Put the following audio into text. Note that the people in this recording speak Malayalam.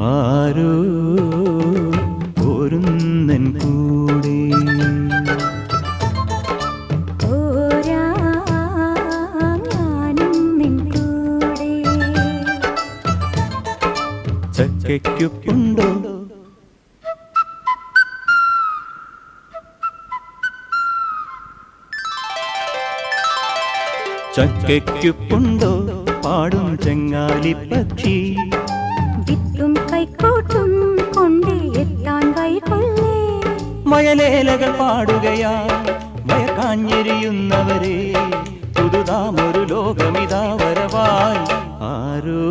ആരോ പോരുന്നൻ കൂടെ ചക്കയ്ക്കുണ്ടോ ചക്കയ്ക്കുണ്ടോ പാടും ചെങ്ങാലി പക്ഷി വിത്തും കൈക്കോട്ടും കൊണ്ട് എത്താൻ വൈകൊള്ളേ മയലേലകൾ പാടുകയാ മയക്കാഞ്ഞെരിയുന്നവരെ പുതുതാമൊരു ലോകമിതാ വരവായി ആരോ